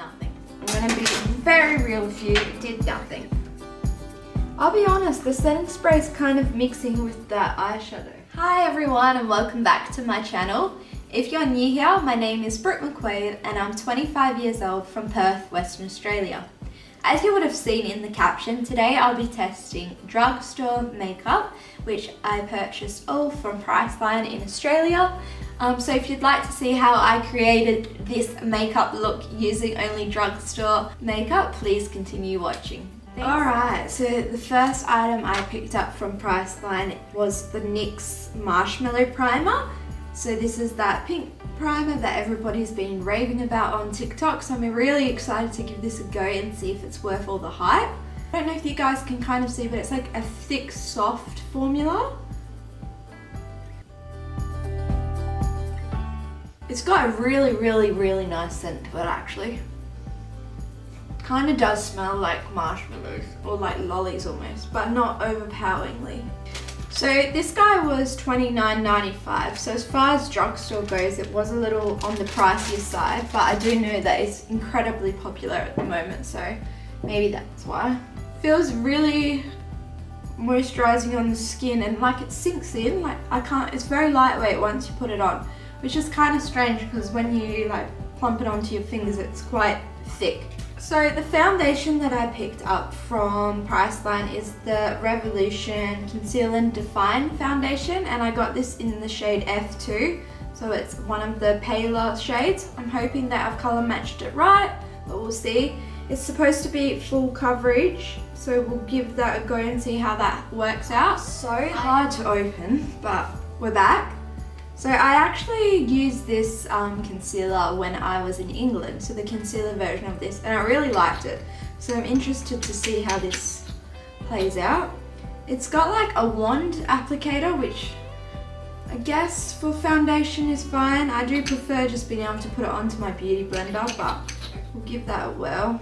nothing. I'm gonna be very real with you, it did nothing. I'll be honest, the setting spray is kind of mixing with that eyeshadow. Hi everyone and welcome back to my channel. If you're new here, my name is Brooke McQuaid and I'm 25 years old from Perth, Western Australia. As you would have seen in the caption, today I'll be testing drugstore makeup, which I purchased all from Priceline in Australia. So if you'd like to see how I created this makeup look using only drugstore makeup, please continue watching. Alright, so the first item I picked up from Priceline was the NYX Marshmellow Primer. So this is that pink primer that everybody's been raving about on TikTok, so I'm really excited to give this a go and see if it's worth all the hype. I don't know if you guys can kind of see, but it's like a thick, soft formula. It's got a really nice scent to it actually. Kind of does smell like marshmallows or like lollies almost, but not overpoweringly. So this guy was $29.95, so as far as drugstore goes it was a little on the pricier side, but I do know that it's incredibly popular at the moment, so maybe that's why. Feels really moisturizing on the skin and like it sinks in, like it's very lightweight once you put it on, which is kind of strange because when you like plump it onto your fingers it's quite thick. So the foundation that I picked up from Priceline is the Revlotuion Conceal and Define foundation, and I got this in the shade F2, so it's one of the paler shades. I'm hoping that I've color matched it right, but we'll see. It's supposed to be full coverage, so we'll give that a go and see how that works out. So hard to open, but we're back. So I actually used this concealer when I was in England, so the concealer version of this, and I really liked it. So I'm interested to see how this plays out. It's got like a wand applicator, which I guess for foundation is fine. I do prefer just being able to put it onto my beauty blender, but we'll give that a whirl.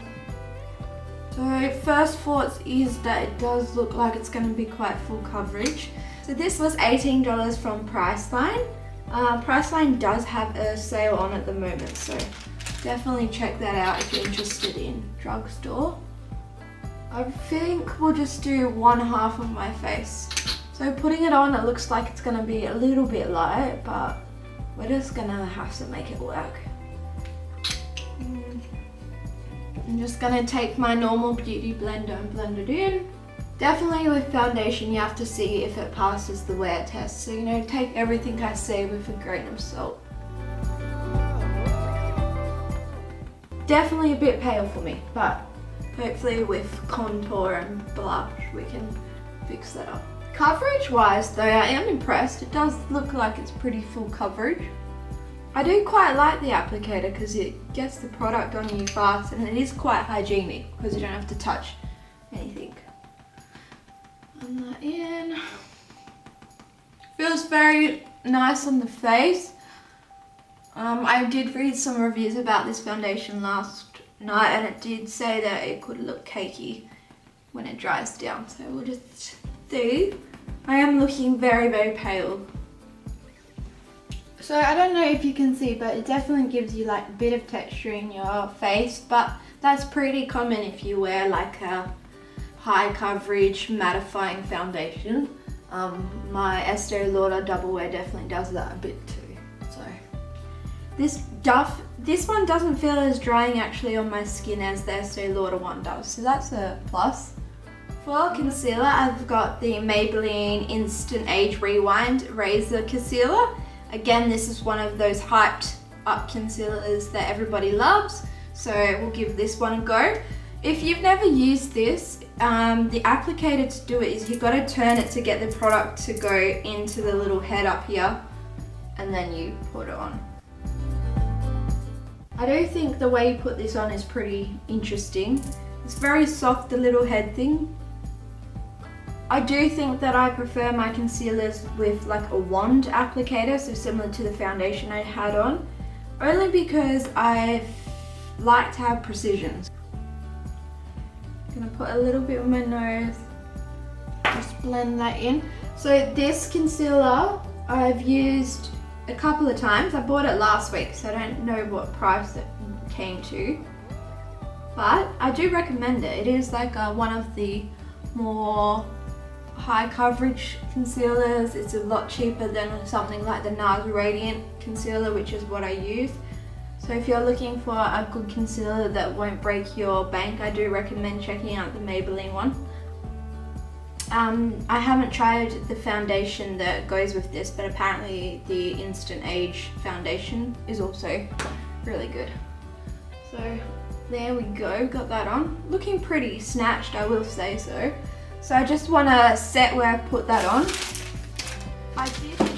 So first thoughts is that it does look like it's going to be quite full coverage. So this was $18 from Priceline. Priceline does have a sale on at the moment, so definitely check that out if you're interested in drugstore. I think we'll just do one half of my face. So putting it on, it looks like it's going to be a little bit light, but we're just going to have to make it work. I'm just going to take my normal beauty blender and blend it in. Definitely with foundation you have to see if it passes the wear test, so you know, take everything I say with a grain of salt. Definitely a bit pale for me, but hopefully with contour and blush we can fix that up. Coverage wise though, I am impressed. It does look like it's pretty full coverage. I do quite like the applicator because it gets the product on you fast, and it is quite hygienic because you don't have to touch anything. That in. Feels very nice on the face. I did read some reviews about this foundation last night and it did say that it could look cakey when it dries down, so we'll just see. I am looking very pale. So I don't know if you can see, but it definitely gives you like a bit of texture in your face, but that's pretty common if you wear like a high coverage mattifying foundation. My Estee Lauder Double Wear definitely does that a bit too. So this one doesn't feel as drying actually on my skin as the Estee Lauder one does, so that's a plus. For concealer, I've got the Maybelline Instant Age Rewind Razor Concealer. Again, this is one of those hyped up concealers that everybody loves, so we'll give this one a go. If you've never used this, the applicator to do it is you've got to turn it to get the product to go into the little head up here, and then you put it on. I do think the way you put this on is pretty interesting. It's very soft, the little head thing. I do think that I prefer my concealers with like a wand applicator, so similar to the foundation I had on, only because I like to have precision. I'm gonna put a little bit on my nose, just blend that in. So this concealer I've used a couple of times. I bought it last week, so I don't know what price it came to. but I do recommend it. It is like one of the more high coverage concealers. It's a lot cheaper than something like the NARS Radiant concealer, which is what I use. So if you're looking for a good concealer that won't break your bank, I do recommend checking out the Maybelline one. I haven't tried the foundation that goes with this, but apparently the Instant Age foundation is also really good. So there we go, got that on. Looking pretty snatched, I will say so. So I just want to set where I put that on.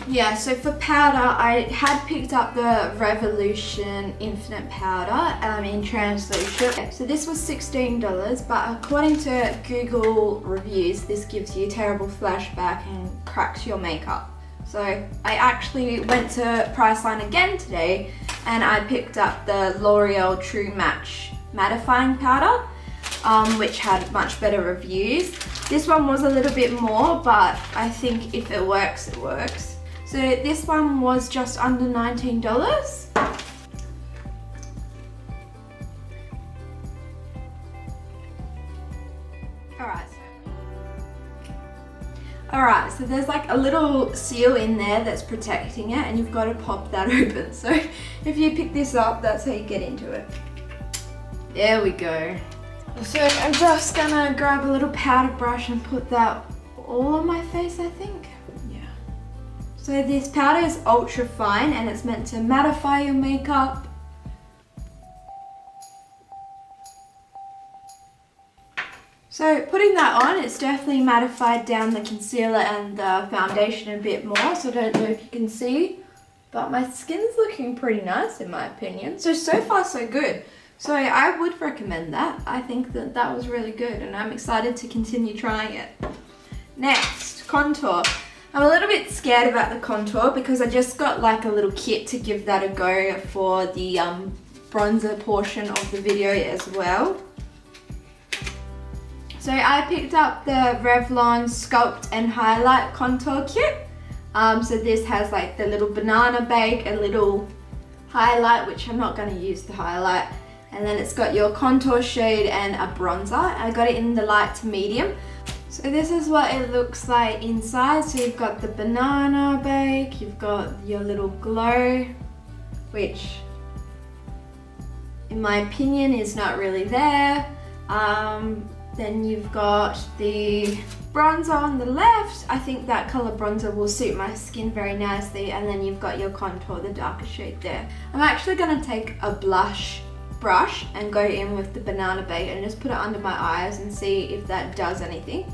Yeah, so for powder, I had picked up the Revlotuion Infinite Powder in translucent. So this was $16, but according to Google reviews, this gives you terrible flashback and cracks your makeup. So I actually went to Priceline again today and I picked up the Loreal True Match Mattifying Powder, which had much better reviews. This one was a little bit more, but I think if it works, it works. So this one was just under $19. Alright, so there's like a little seal in there that's protecting it, and you've got to pop that open. So if you pick this up, that's how you get into it. There we go. So I'm just gonna grab a little powder brush and put that all on my face, I think. Yeah. So this powder is ultra fine and it's meant to mattify your makeup. So putting that on, it's definitely mattified down the concealer and the foundation a bit more. So I don't know if you can see, but my skin's looking pretty nice in my opinion. So far so good. So I would recommend that. I think that that was really good and I'm excited to continue trying it. Next, contour. I'm a little bit scared about the contour because I just got like a little kit to give that a go for the bronzer portion of the video as well. So I picked up the Revlon Sculpt and Highlight Contour Kit. So this has like the little banana bake, a little highlight, which I'm not going to use the highlight. And then it's got your contour shade and a bronzer. I got it in the light to medium. So this is what it looks like inside. So you've got the banana bake, you've got your little glow, which in my opinion is not really there. Then you've got the bronzer on the left. I think that color bronzer will suit my skin very nicely. And then you've got your contour, the darker shade there. I'm actually gonna take a blush brush and go in with the banana bake and just put it under my eyes and see if that does anything.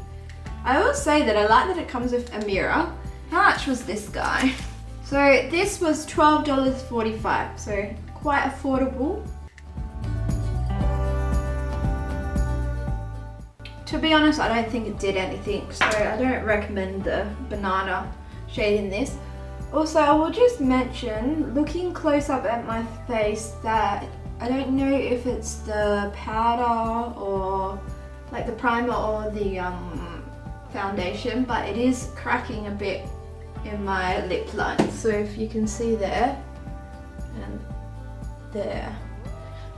I will say that I like that it comes with a mirror. How much was this guy? So this was $12.45, so quite affordable. To be honest, I don't think it did anything, so I don't recommend the banana shade in this. Also, I will just mention, looking close up at my face, that I don't know if it's the powder or like the primer or the foundation, but it is cracking a bit in my lip line. So if you can see there and there.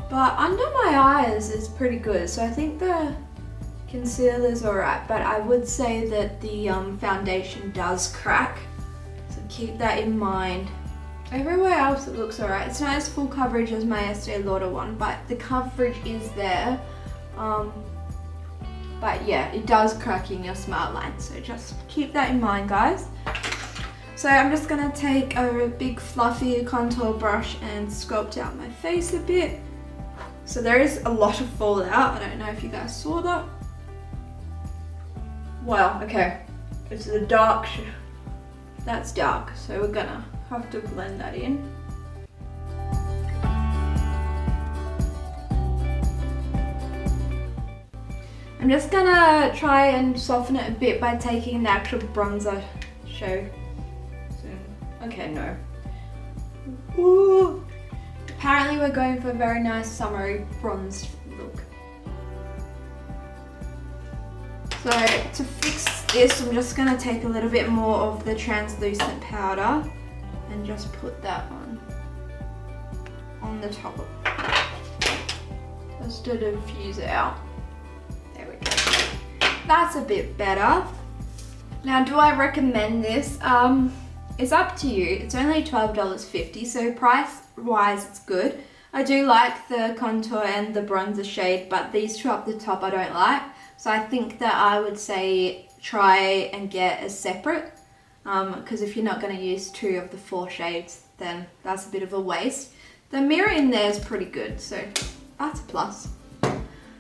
But under my eyes is pretty good. So I think the concealer's alright, but I would say that the foundation does crack. So keep that in mind. Everywhere else it looks alright. It's not as full coverage as my Estee Lauder one, but the coverage is there. But yeah, it does crack in your smile line, so just keep that in mind, guys. So I'm just gonna take a big fluffy contour brush and sculpt out my face a bit. So there is a lot of fallout. I don't know if you guys saw that. Wow, okay. It's the dark shade. That's dark, so we're gonna have to blend that in. I'm just gonna try and soften it a bit by taking the actual bronzer show. Okay, no. Ooh. Apparently we're going for a very nice summery bronzed look. So to fix this, I'm just gonna take a little bit more of the translucent powder and just put that on the top of it. Just just to diffuse it out. There we go. That's a bit better. Now, do I recommend this? It's up to you. It's only $12.50, so price-wise, it's good. I do like the contour and the bronzer shade, but these two up the top I don't like. So I think that I would say try and get a separate, because if you're not going to use 2 of the 4 shades, then that's a bit of a waste. The mirror in there is pretty good, so that's a plus.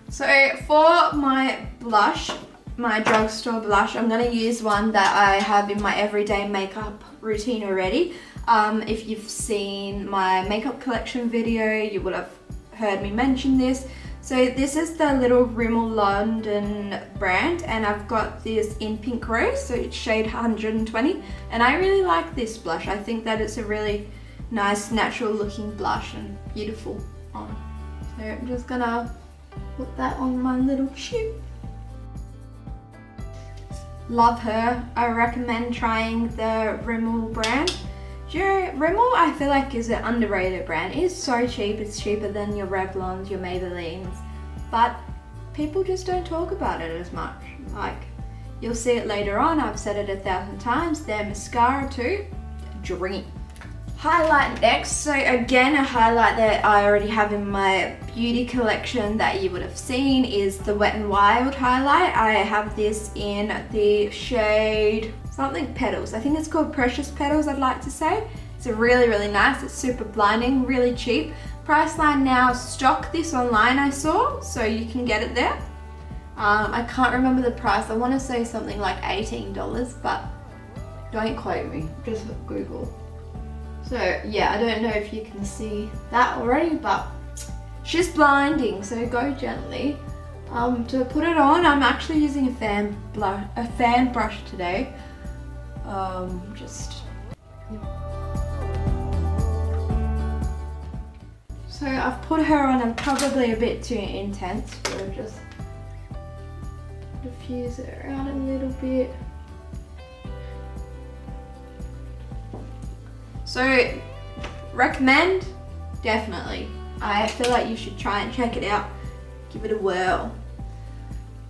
So for my blush, my drugstore blush, I'm going to use one that I have in my everyday makeup routine already. If you've seen my makeup collection video, you would have heard me mention this. So this is the little Rimmel London brand, and I've got this in Pink Rose, so it's shade 120, and I really like this blush. I think that it's a really nice natural looking blush and beautiful on. So I'm just gonna put that on my little cheek. Love her. I recommend trying the Rimmel brand. Rimmel, I feel like, is an underrated brand. It is so cheap. It's cheaper than your Revlons, your Maybellines, but people just don't talk about it as much. Like, you'll see it later on. I've said it 1,000 times. Their mascara too, dream. Highlight next. So again, a highlight that I already have in my beauty collection that you would have seen is the Wet n Wild highlight. I have this in the shade something Petals. I think it's called Precious Petals, I'd like to say. It's a really, really nice. It's super blinding, really cheap. Priceline now stock this online, I saw, so you can get it there. I can't remember the price. I want to say something like $18, but don't quote me, just Google. So yeah, I don't know if you can see that already, but she's blinding, so go gently. To put it on, I'm actually using a fan brush today. So I've put her on, and probably a bit too intense, but I'll just diffuse it around a little bit. So recommend, definitely. I feel like you should try and check it out, give it a whirl.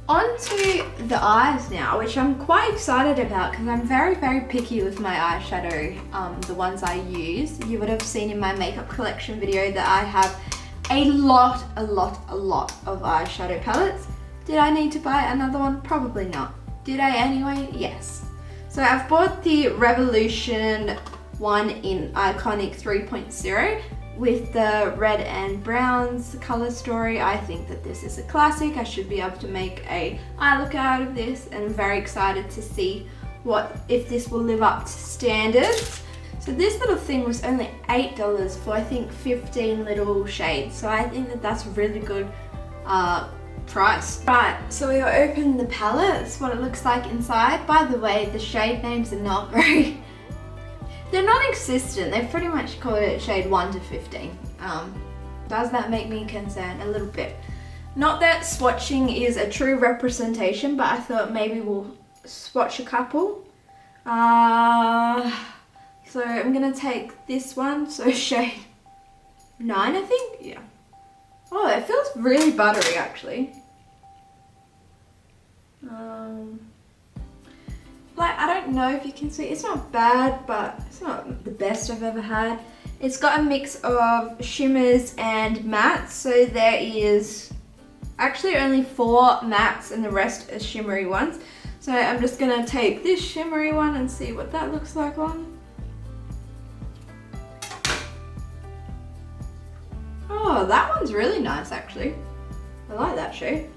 On to the eyes now, which I'm quite excited about because I'm very, very picky with my eyeshadow, the ones I use. You would have seen in my makeup collection video that I have a lot of eyeshadow palettes. Did I need to buy another one? Probably not. Did I anyway? Yes. So I've bought the Revlotuion one in Iconic 3.0. with the red and browns color story. I think that this is a classic. I should be able to make a eye look out of this, and I'm very excited to see if this will live up to standards. So this little thing was only $8 for, I think, 15 little shades. So I think that that's a really good price. Right, so we open the palette. That's what it looks like inside. By the way, the shade names are not very they're non-existent. They pretty much call it shade 1 to 15. Does that make me concerned? A little bit. Not that swatching is a true representation, but I thought maybe we'll swatch a couple. So I'm gonna take this one, so shade 9, I think? Yeah. Oh, it feels really buttery, actually. Like, I don't know if you can see, it's not bad, but it's not the best I've ever had. It's got a mix of shimmers and mattes, so there is actually only 4 mattes and the rest are shimmery ones. So I'm just gonna take this shimmery one and see what that looks like on. Oh, that one's really nice actually. I like that shade.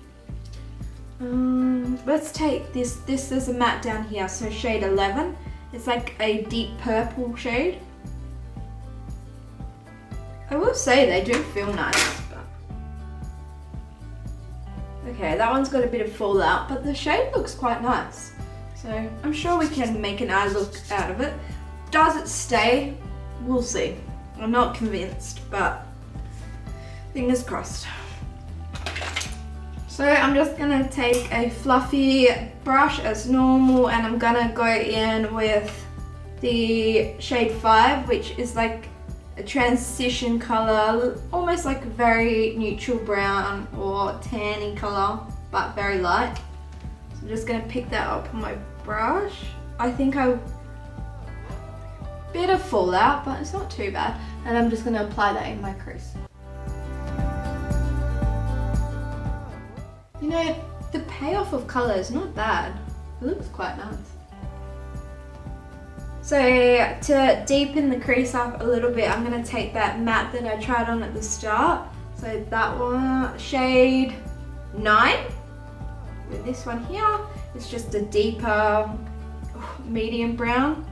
Let's take this. This is a matte down here, so shade 11. It's like a deep purple shade. I will say they do feel nice, but okay, that one's got a bit of fallout, but the shade looks quite nice. So I'm sure we can make an eye look out of it. Does it stay? We'll see. I'm not convinced, but fingers crossed. So I'm just gonna take a fluffy brush as normal, and I'm gonna go in with the shade 5, which is like a transition color, almost like a very neutral brown or tanny color, but very light. So I'm just gonna pick that up on my brush. I think bit of fallout, but it's not too bad. And I'm just gonna apply that in my crease. You know, the payoff of color is not bad. It looks quite nice. So to deepen the crease up a little bit, I'm gonna take that matte that I tried on at the start. So that one, shade 9. With this one here, it's just a deeper medium brown.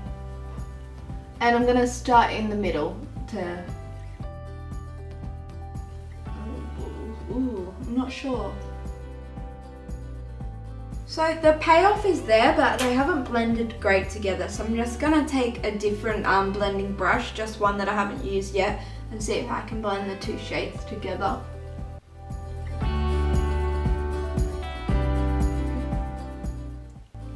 And I'm gonna start in the middle to, I'm not sure. So the payoff is there, but they haven't blended great together. So I'm just gonna take a different blending brush, just one that I haven't used yet, and see if I can blend the two shades together.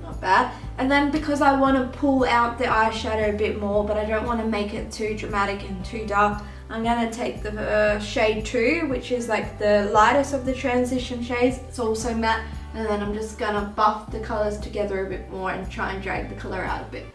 Not bad. And then because I want to pull out the eyeshadow a bit more, but I don't want to make it too dramatic and too dark, I'm going to take the shade 2, which is like the lightest of the transition shades. It's also matte. And then I'm just gonna buff the colors together a bit more and try and drag the color out a bit.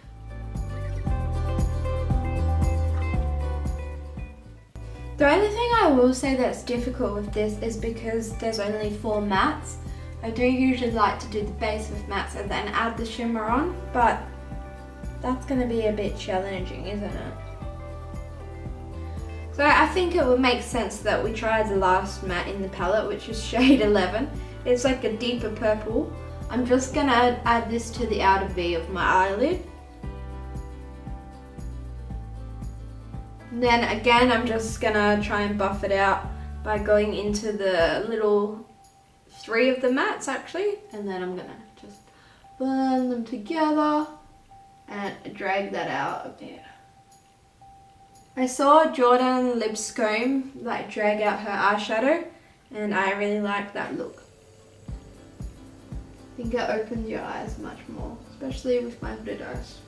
The only thing I will say that's difficult with this is because there's only 4 mattes. I do usually like to do the base with mattes and then add the shimmer on, but that's gonna be a bit challenging, isn't it? So I think it would make sense that we try the last matte in the palette, which is shade 11. It's like a deeper purple. I'm just gonna add this to the outer V of my eyelid. And then again, I'm just gonna try and buff it out by going into the little 3 of the mattes actually. And then I'm gonna just blend them together and drag that out a bit. I saw Jordan Lipscomb like drag out her eyeshadow and I really like that look. I think it opens your eyes much more, especially with my hooded eyes.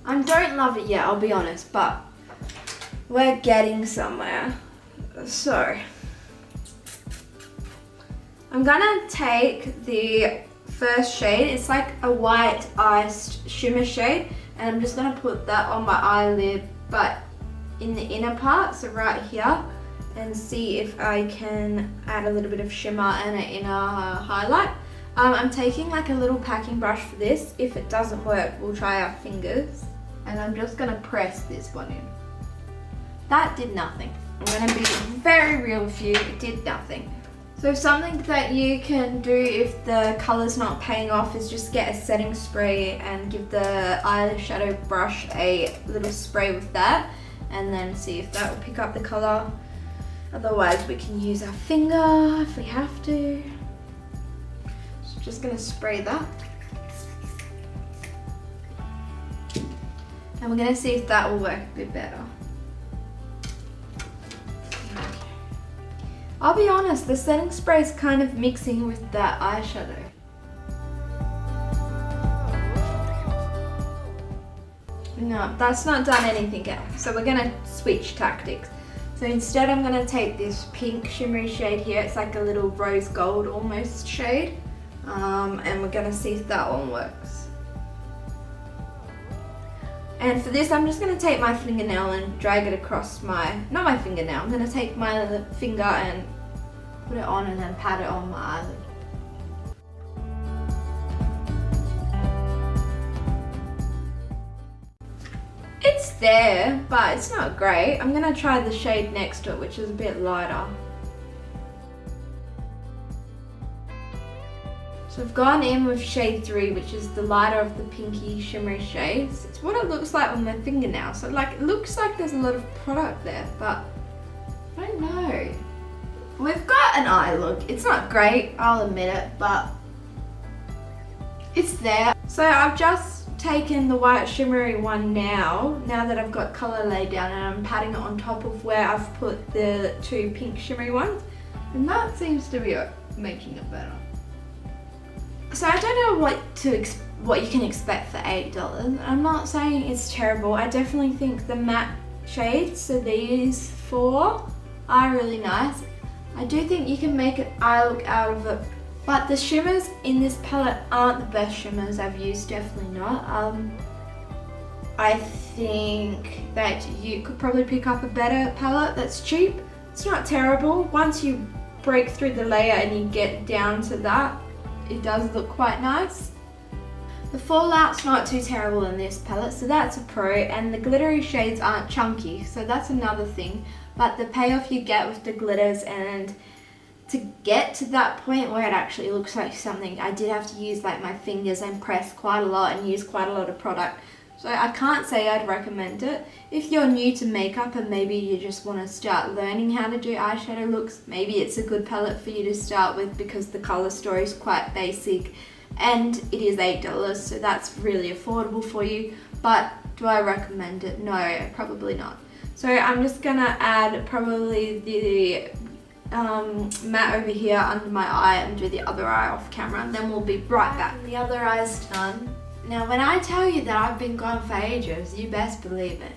I don't love it yet, I'll be honest, but we're getting somewhere. So, I'm gonna take the first shade. It's like a white iced shimmer shade, and I'm just gonna put that on my eyelid, but in the inner part, so right here, and see if I can add a little bit of shimmer and an inner highlight. I'm taking like a little packing brush for this. If it doesn't work, we'll try our fingers. And I'm just gonna press this one in. That did nothing. I'm gonna be very real with you, it did nothing. So something that you can do if the color's not paying off is just get a setting spray and give the eyeshadow brush a little spray with that, and then see if that will pick up the color. Otherwise we can use our finger if we have to. Just gonna spray that. And we're gonna see if that will work a bit better. I'll be honest, the setting spray is kind of mixing with that eyeshadow. No, that's not done anything else. So we're gonna switch tactics. So instead I'm gonna take this pink shimmery shade here. It's like a little rose gold almost shade. And we're gonna see if that one works. And for this, I'm just gonna take my fingernail and drag it across not my fingernail, I'm gonna take my finger and put it on and then pat it on my eyelid. It's there, but it's not great. I'm gonna try the shade next to it, which is a bit lighter. So I've gone in with shade 3, which is the lighter of the pinky shimmery shades. It's what it looks like on my fingernail. So like, it looks like there's a lot of product there, but I don't know. We've got an eye look. It's not great, I'll admit it, but it's there. So I've just taken the white shimmery one now that I've got color laid down, and I'm patting it on top of where I've put the 2 pink shimmery ones. And that seems to be making it better. So I don't know what you can expect for $8. I'm not saying it's terrible. I definitely think the matte shades, so these 4 are really nice. I do think you can make an eye look out of it, but the shimmers in this palette aren't the best shimmers I've used, definitely not. I think that you could probably pick up a better palette that's cheap. It's not terrible. Once you break through the layer and you get down to that, it does look quite nice. The fallout's not too terrible in this palette, so that's a pro, and the glittery shades aren't chunky, so that's another thing. But the payoff you get with the glitters, and to get to that point where it actually looks like something, I did have to use like my fingers and press quite a lot and use quite a lot of product. So I can't say I'd recommend it. If you're new to makeup and maybe you just want to start learning how to do eyeshadow looks, maybe it's a good palette for you to start with because the ColorStay is quite basic and it is $8, so that's really affordable for you. But do I recommend it? No, probably not. So I'm just gonna add probably the matte over here under my eye and do the other eye off camera, and then we'll be right back. The other eye's done. Now when I tell you that I've been gone for ages, you best believe it.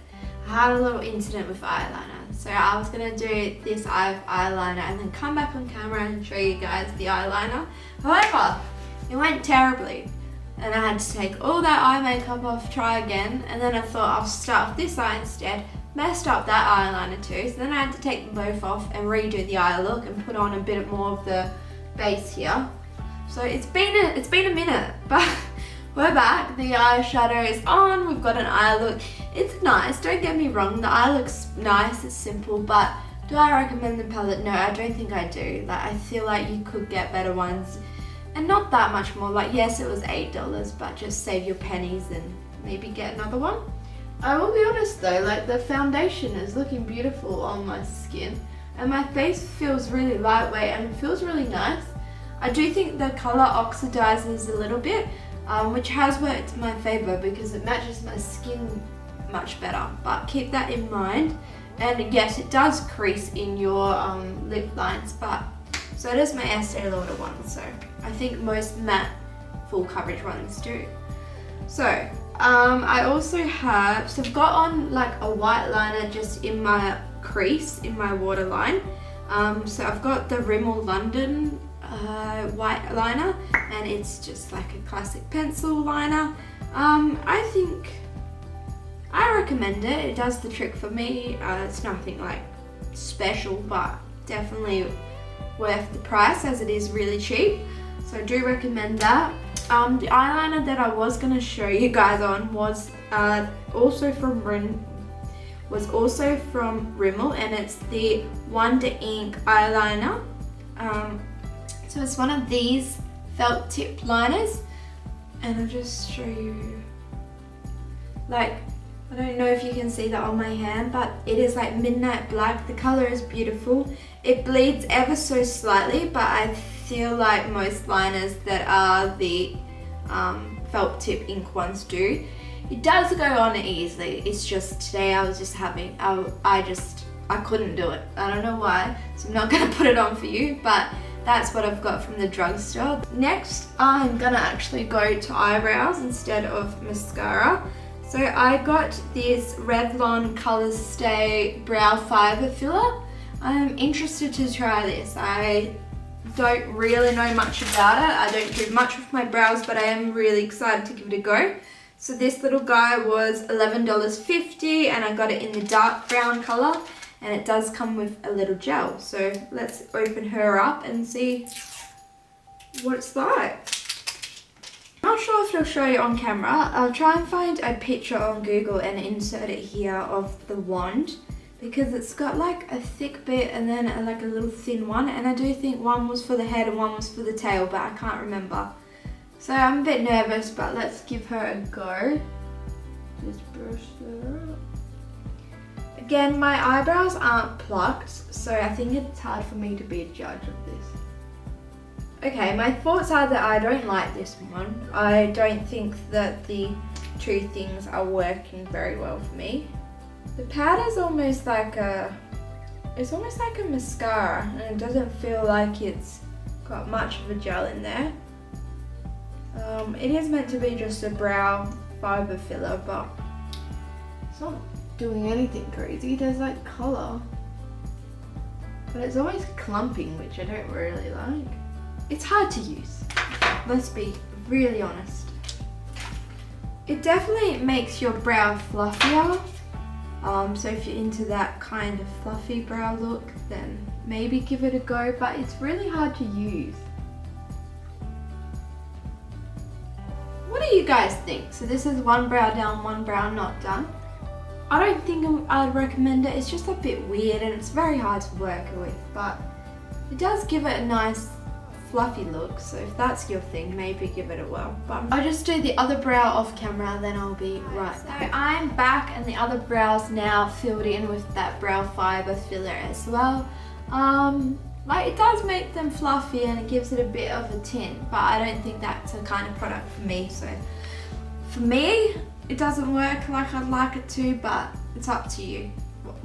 I had a little incident with eyeliner. So I was going to do this eye of eyeliner and then come back on camera and show you guys the eyeliner. However, it went terribly. And I had to take all that eye makeup off, try again, and then I thought I'll start with this eye instead. Messed up that eyeliner too, so then I had to take them both off and redo the eye look and put on a bit more of the base here. So it's been a minute, but we're back. The eyeshadow is on. We've got an eye look. It's nice, don't get me wrong. The eye looks nice, it's simple, but do I recommend the palette? No, I don't think I do. Like, I feel like you could get better ones and not that much more. Like, yes, it was $8, but just save your pennies and maybe get another one. I will be honest though, like the foundation is looking beautiful on my skin and my face feels really lightweight and it feels really nice. I do think the colour oxidizes a little bit, which has worked in my favour because it matches my skin much better, but keep that in mind. And yes, it does crease in your lip lines, but so does my Estee Lauder one, so I think most matte full coverage ones do. So I also have, so I've got on like a white liner just in my crease, in my waterline. So I've got the Rimmel London white liner, and it's just like a classic pencil liner. I think I recommend it. It does the trick for me. It's nothing like special, but definitely worth the price as it is really cheap. So I do recommend that. The eyeliner that I was going to show you guys on was also from Rimmel, and it's the Wonder Ink eyeliner. So it's one of these felt tip liners, and I'll just show you, like, I don't know if you can see that on my hand, but it is like midnight black. The color is beautiful. It bleeds ever so slightly, but I feel like most liners that are the felt tip ink ones do. It does go on easily. It's just today I was just having, I couldn't do it. I don't know why, so I'm not gonna put it on for you, but that's what I've got from the drugstore. Next, I'm gonna actually go to eyebrows instead of mascara. So I got this Revlon ColorStay Brow Fiber Filler. I'm interested to try this. I don't really know much about it. I don't do much with my brows, but I am really excited to give it a go. So this little guy was $11.50 and I got it in the dark brown color, and it does come with a little gel. So let's open her up and see what it's like. I'm not sure if it'll show you on camera. I'll try and find a picture on Google and insert it here of the wand, because it's got like a thick bit and then like a little thin one, and I do think one was for the head and one was for the tail, but I can't remember. So I'm a bit nervous, but let's give her a go. Just brush her up. Again, my eyebrows aren't plucked, so I think it's hard for me to be a judge of this. Okay, my thoughts are that I don't like this one. I don't think that the two things are working very well for me. The powder's almost like it's almost like a mascara, and it doesn't feel like it's got much of a gel in there. It is meant to be just a brow fiber filler, but doing anything crazy. There's like colour, but it's always clumping, which I don't really like. It's hard to use, let's be really honest. It definitely makes your brow fluffier. So if you're into that kind of fluffy brow look, then maybe give it a go, but it's really hard to use. What do you guys think? So this is one brow down, one brow not done. I don't think I'd recommend it. It's just a bit weird and it's very hard to work with, but it does give it a nice fluffy look. So if that's your thing, maybe give it a whirl. But I'll just do the other brow off camera, then I'll be right back. So I'm back and the other brow's now filled in with that brow fiber filler as well. Like it does make them fluffy and it gives it a bit of a tint, but I don't think that's a kind of product for me. So for me, it doesn't work like I'd like it to, but it's up to you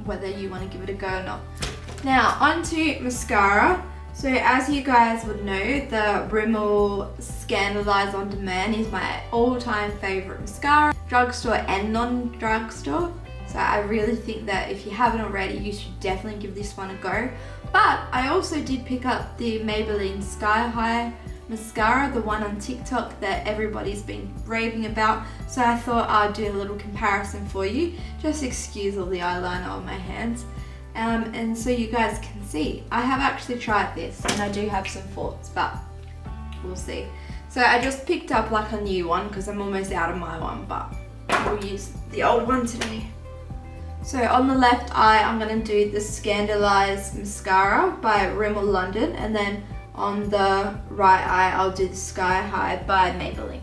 whether you want to give it a go or not. Now onto mascara. So as you guys would know, the Rimmel Scandaleyes On Demand is my all-time favorite mascara, drugstore and non-drugstore. So I really think that if you haven't already, you should definitely give this one a go. But I also did pick up the Maybelline Sky High mascara, the one on TikTok that everybody's been raving about. So I thought I'd do a little comparison for you. Just excuse all the eyeliner on my hands. And so you guys can see. I have actually tried this and I do have some thoughts, but we'll see. So I just picked up like a new one because I'm almost out of my one, but we'll use the old one today. So on the left eye, I'm going to do the Scandaleyes mascara by Rimmel London, and then on the right eye, I'll do the Sky High by Maybelline.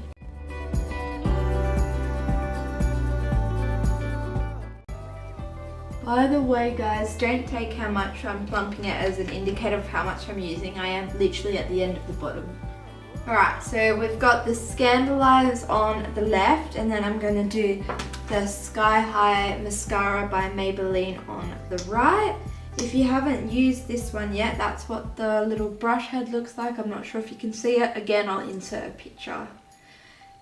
By the way guys, don't take how much I'm plumping it as an indicator of how much I'm using. I am literally at the end of the bottom. Alright, so we've got the Scandaleyes on the left, and then I'm going to do the Sky High mascara by Maybelline on the right. If you haven't used this one yet, that's what the little brush head looks like. I'm not sure if you can see it. Again, I'll insert a picture.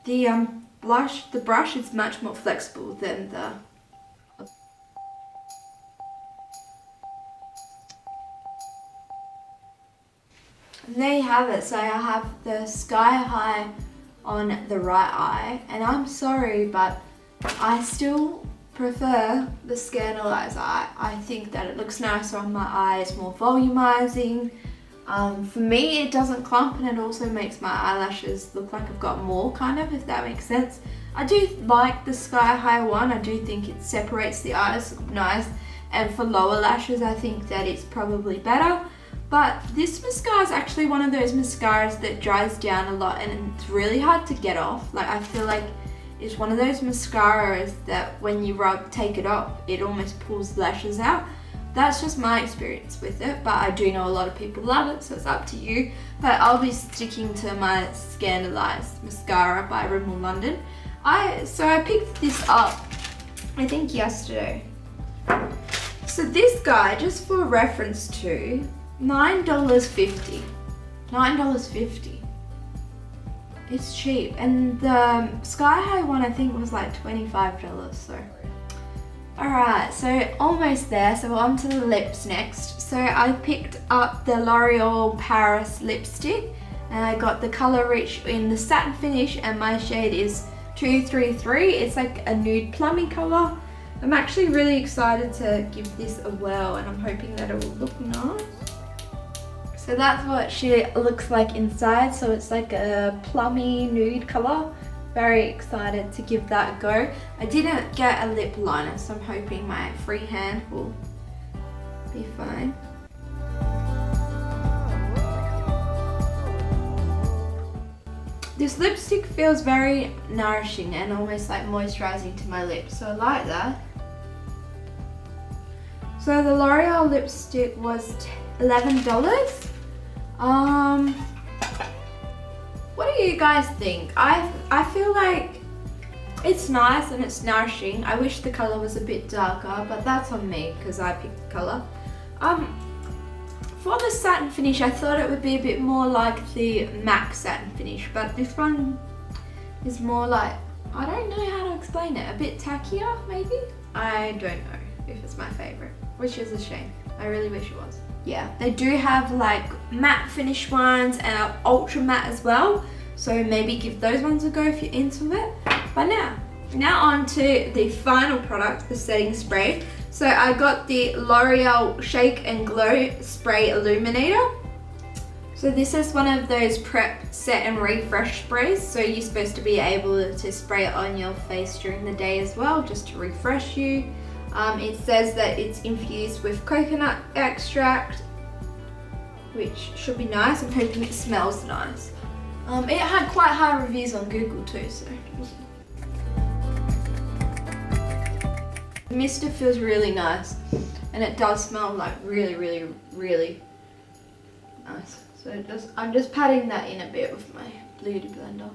The brush is much more flexible than the And there you have it. So I have the Sky High on the right eye, and I'm sorry, but I still prefer the Scandaleyes eye. I think that it looks nicer on my eye. It's more volumizing. For me, it doesn't clump, and it also makes my eyelashes look like I've got more, kind of, if that makes sense. I do like the Sky High one. I do think it separates the eyes nice, and for lower lashes, I think that it's probably better. But this mascara is actually one of those mascaras that dries down a lot and it's really hard to get off. Like, I feel like it's one of those mascaras that when you take it off, it almost pulls lashes out. That's just my experience with it, but I do know a lot of people love it, so it's up to you. But I'll be sticking to my Scandaleyes mascara by Rimmel London. So I picked this up, I think yesterday. So this guy, just for reference to, $9.50. $9.50. It's cheap, and the Sky High one I think was like $25. So, alright, so almost there. So on to the lips next. So I picked up the L'Oreal Paris lipstick, and I got the color Riche in the satin finish, and my shade is 233. It's like a nude plummy color. I'm actually really excited to give this a whirl, and I'm hoping that it will look nice. So that's what she looks like inside. So it's like a plummy nude color. Very excited to give that a go. I didn't get a lip liner, so I'm hoping my free hand will be fine. This lipstick feels very nourishing and almost like moisturizing to my lips, so I like that. So the L'Oreal lipstick was $11. What do you guys think? I feel like it's nice and it's nourishing. I wish the color was a bit darker, but that's on me because I picked the color. For the satin finish, I thought it would be a bit more like the MAC satin finish, but this one is more like, I don't know how to explain it, a bit tackier maybe? I don't know if it's my favorite, which is a shame. I really wish it was. Yeah, they do have like matte finish ones and ultra matte as well. So maybe give those ones a go if you're into it. But now on to the final product, the setting spray. So I got the Loreal Shake and Glow Spray Illuminator. So this is one of those prep, set and refresh sprays. So you're supposed to be able to spray it on your face during the day as well, just to refresh you. It says that it's infused with coconut extract, which should be nice. I'm hoping it smells nice. It had quite high reviews on Google too, so the mister feels really nice, and it does smell like really, really, really nice. So I'm just patting that in a bit with my beauty blender.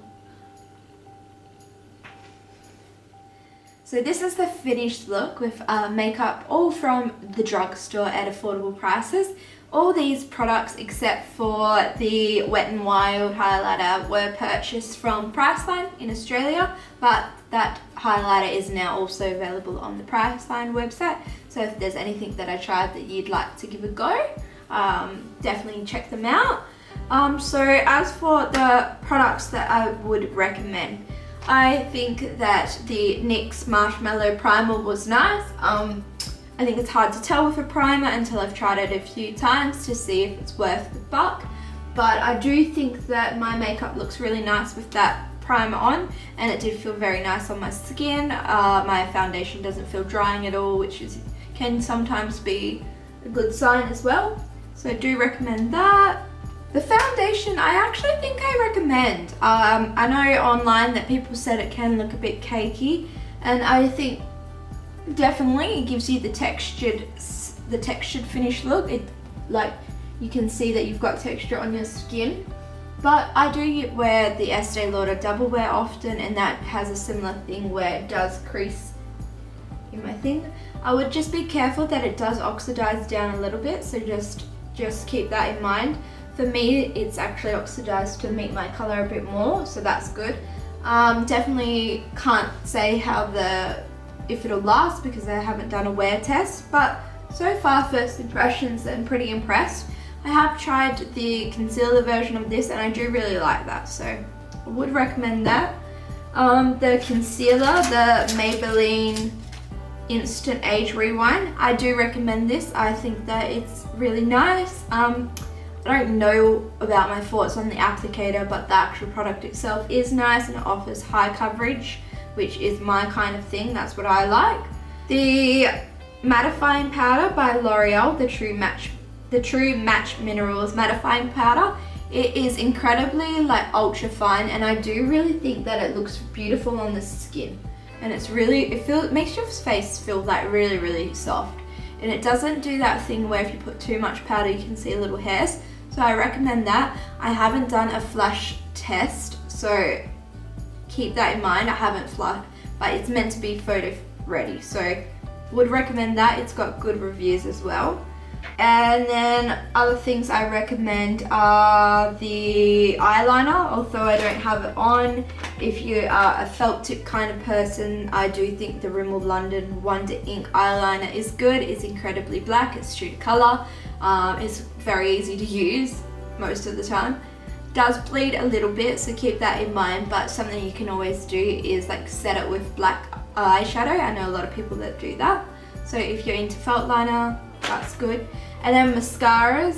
So this is the finished look with makeup all from the drugstore at affordable prices. All these products except for the Wet n Wild highlighter were purchased from Priceline in Australia, but that highlighter is now also available on the Priceline website. So if there's anything that I tried that you'd like to give a go, definitely check them out. So as for the products that I would recommend, I think that the NYX Marshmellow Primer was nice. I think it's hard to tell with a primer until I've tried it a few times to see if it's worth the buck. But I do think that my makeup looks really nice with that primer on, and it did feel very nice on my skin. My foundation doesn't feel drying at all, which can sometimes be a good sign as well. So I do recommend that. The foundation, I actually think I recommend. I know online that people said it can look a bit cakey, and I think definitely it gives you the textured finished look. It, like, you can see that you've got texture on your skin. But I do wear the Estee Lauder Double Wear often, and that has a similar thing where it does crease in my thing. I would just be careful that it does oxidize down a little bit, so just keep that in mind. For me, it's actually oxidized to meet my color a bit more, so that's good. Definitely can't say if it'll last because I haven't done a wear test, but so far, first impressions, I'm pretty impressed. I have tried the concealer version of this and I do really like that, so I would recommend that. The concealer, the Maybelline Instant Age Rewind, I do recommend this. I think that it's really nice. I don't know about my thoughts on the applicator, but the actual product itself is nice and it offers high coverage, which is my kind of thing. That's what I like. The Mattifying Powder by Loreal, the True Match Minerals Mattifying Powder. It is incredibly like ultra fine, and I do really think that it looks beautiful on the skin. And it's really, it makes your face feel like really, really soft. And it doesn't do that thing where if you put too much powder you can see little hairs. So I recommend that. I haven't done a flash test, so keep that in mind. I haven't flashed, but it's meant to be photo ready. So would recommend that. It's got good reviews as well. And then other things I recommend are the eyeliner, although I don't have it on. If you are a felt tip kind of person, I do think the Rimmel London Wonder Ink eyeliner is good. It's incredibly black, it's true to colour. It's very easy to use most of the time. Does bleed a little bit, so keep that in mind, but something you can always do is like set it with black eyeshadow. I know a lot of people that do that. So if you're into felt liner, that's good. And then mascaras,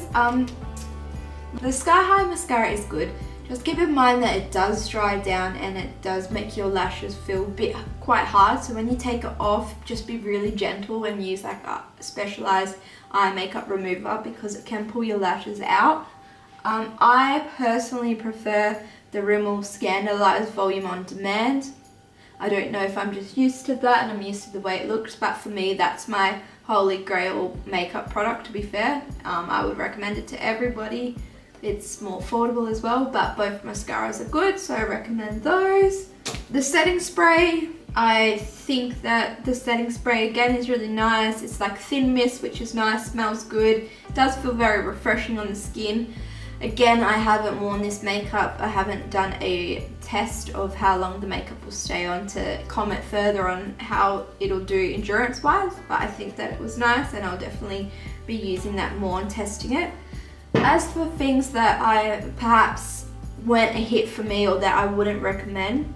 the Sky High mascara is good. Just keep in mind that it does dry down and it does make your lashes feel quite hard. So when you take it off, just be really gentle and use like a specialized eye makeup remover because it can pull your lashes out. I personally prefer the Rimmel Scandalized Volume on Demand. I don't know if I'm just used to that and I'm used to the way it looks, but for me that's my holy grail makeup product, to be fair. I would recommend it to everybody. It's more affordable as well, but both mascaras are good, so I recommend those. The setting spray, I think that the setting spray again is really nice. It's like thin mist, which is nice, smells good, does feel very refreshing on the skin. Again, I haven't worn this makeup. I haven't done a test of how long the makeup will stay on to comment further on how it'll do endurance wise, but I think that it was nice and I'll definitely be using that more and testing it. As for things that I perhaps weren't a hit for me or that I wouldn't recommend,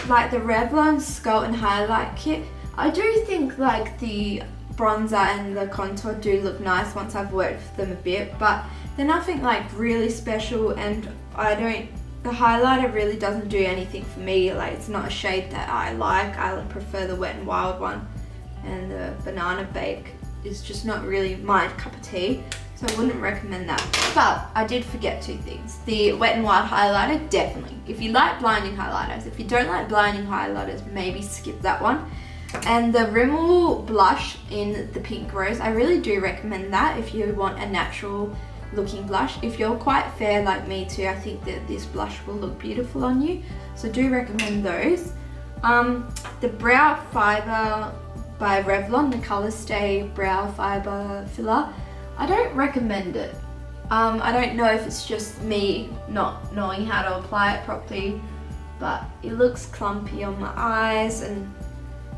like the Revlon Sculpt and Highlight Kit, I do think like the bronzer and the contour do look nice once I've worked with them a bit, but they're nothing like really special, and the highlighter really doesn't do anything for me. Like, it's not a shade that I like. I prefer the Wet n Wild one, and the Banana Bake is just not really my cup of tea, so I wouldn't recommend that. But I did forget two things. The Wet n Wild highlighter, definitely. If you like blinding highlighters. If you don't like blinding highlighters, maybe skip that one. And the Rimmel blush in the pink rose, I really do recommend that if you want a natural looking blush. If you're quite fair like me too, I think that this blush will look beautiful on you, so do recommend those. The Brow Fiber by Revlon, the ColorStay Brow Fiber Filler, I don't recommend it. I don't know if it's just me not knowing how to apply it properly, but it looks clumpy on my eyes, and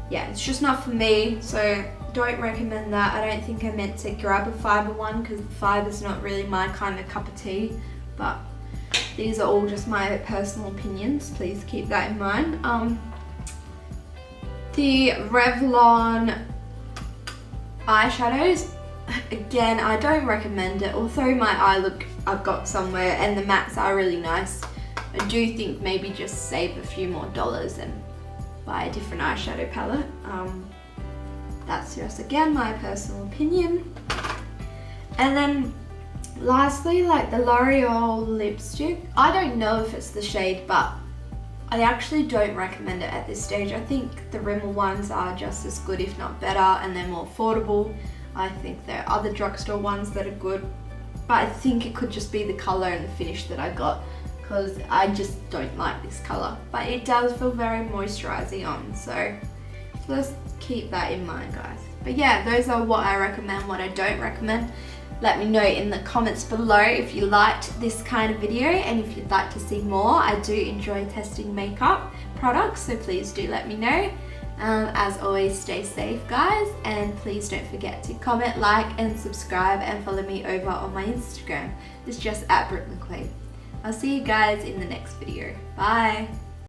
yeah, it's just not for me, so don't recommend that. I don't think I meant to grab a fiber one because the fiber's not really my kind of cup of tea, but these are all just my personal opinions. Please keep that in mind. The Revlon eyeshadows, again, I don't recommend it. Although my eye look I've got somewhere and the mattes are really nice, I do think maybe just save a few more dollars and buy a different eyeshadow palette. That's just, again, my personal opinion. And then lastly, like the Loreal lipstick, I don't know if it's the shade, but I actually don't recommend it at this stage. I think the Rimmel ones are just as good, if not better, and they're more affordable. I think there are other drugstore ones that are good, but I think it could just be the colour and the finish that I got, because I just don't like this colour. But it does feel very moisturising on, so just keep that in mind, guys. But yeah, those are what I recommend, what I don't recommend. Let me know in the comments below if you liked this kind of video and if you'd like to see more. I do enjoy testing makeup products, so please do let me know. As always, stay safe, guys, and please don't forget to comment, like, and subscribe, and follow me over on my Instagram. It's just @BritMcQueen. I'll see you guys in the next video. Bye!